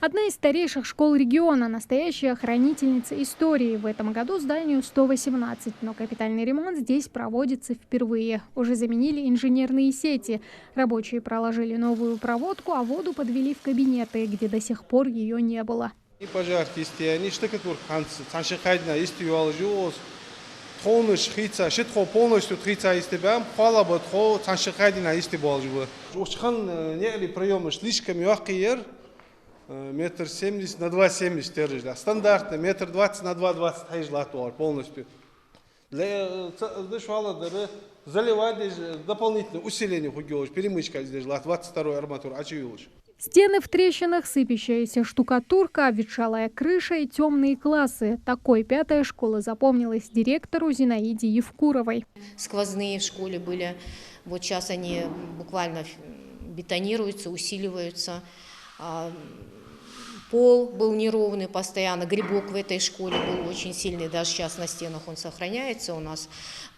Одна из старейших школ региона, настоящая хранительница истории. В этом году зданию 118, но капитальный ремонт здесь проводится впервые. Уже заменили инженерные сети. Рабочие проложили новую проводку, а воду подвели в кабинеты, где до сих пор ее не было. И пожарки они штукатур цаншихайдна истивал жуос. Тонуш хица, шитхо полностью хица истебам, халабат хо цаншихайдна истибал жуо. Ушхан нели приемы слишком мягкий метр 70 на 2,70 держит. Стандартно метр 20 на 2,20 хайжлатуар полностью. Для швала заливать дополнительное усиление хугиош, перемычка здесь 22 арматура, очевидно. Стены в трещинах, сыпящаяся штукатурка, обветшалая крыша и темные классы. Такой пятая школа запомнилась директору Зинаиде Евкуровой. Сквозные в школе были. Вот сейчас они буквально бетонируются, усиливаются. Пол был неровный постоянно, грибок в этой школе был очень сильный, даже сейчас на стенах он сохраняется у нас.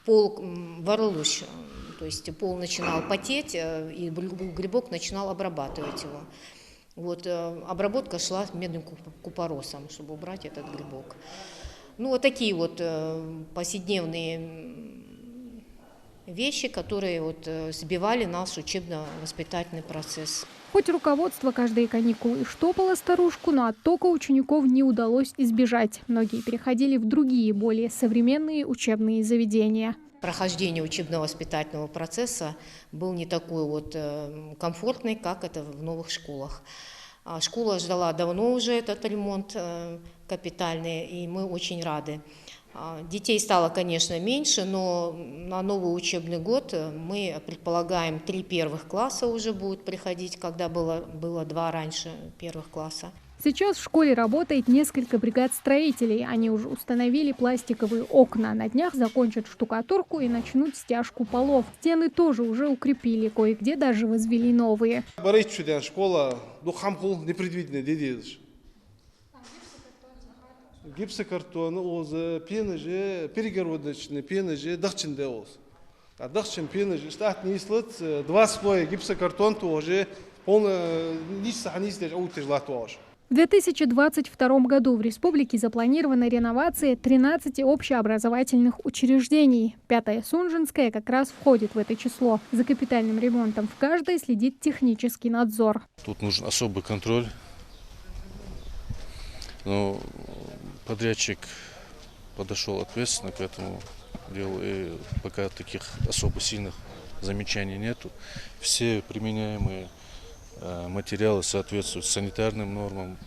Пол ворлущ, то есть пол начинал потеть, и грибок начинал обрабатывать его. Вот, обработка шла медным купоросом, чтобы убрать этот грибок. Ну, вот такие вот повседневные вещи, которые вот сбивали наш учебно-воспитательный процесс. Хоть руководство каждые каникулы штопало старушку, но оттока учеников не удалось избежать. Многие переходили в другие, более современные учебные заведения. Прохождение учебно-воспитательного процесса был не такой вот комфортный, как это в новых школах. Школа ждала давно уже этот ремонт капитальный, и мы очень рады. Детей стало, конечно, меньше, но на новый учебный год мы предполагаем 3 первых класса уже будут приходить, когда было 2 раньше первых класса. Сейчас в школе работает несколько бригад строителей. Они уже установили пластиковые окна. На днях закончат штукатурку и начнут стяжку полов. Стены тоже уже укрепили, кое-где даже возвели новые. Школа, непредвиденная, гипсокартон, пены же, перегородочные пены же, дахчин деос. А дахчин пены же, штат не слот, 2 слоя гипсокартон тоже полно, не сохранится, В 2022 году в республике запланирована реновация 13 общеобразовательных учреждений. Пятая Сунжинская как раз входит в это число. За капитальным ремонтом в каждой следит технический надзор. Тут нужен особый контроль. Но подрядчик подошел ответственно к этому делу, и пока таких особо сильных замечаний нету. Все применяемые материалы соответствуют санитарным нормам,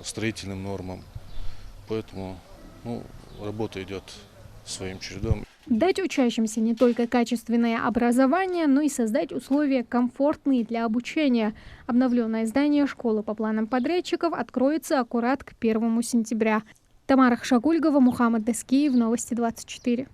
строительным нормам, поэтому работа идет своим чередом. Дать учащимся не только качественное образование, но и создать условия комфортные для обучения. Обновленное здание школы по планам подрядчиков откроется аккурат к 1 сентября. Тамара Хшагульгова, Мухаммад Даскиев, Новости 24.